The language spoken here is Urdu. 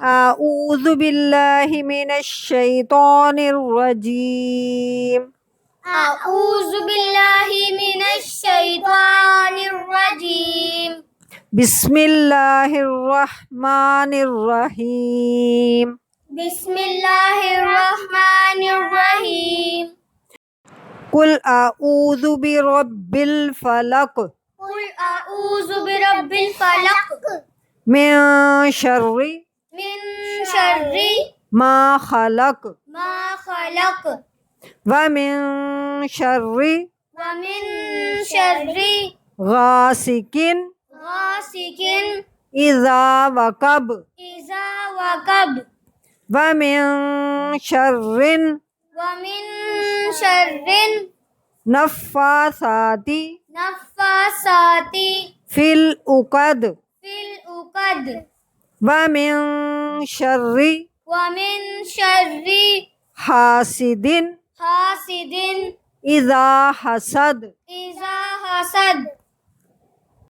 أعوذ بالله من الشيطان الرجيم أعوذ بالله من الشيطان الرجيم بسم الله الرحمن الرحيم بسم الله الرحمن الرحيم قل أعوذ برب الفلق قل أعوذ برب الفلق من شر ما خلق ما خلق ومن شر غاسق إذا وقب إذا وقب ومن شر نفاثات في العقد ومن شر حاسد إذا حسد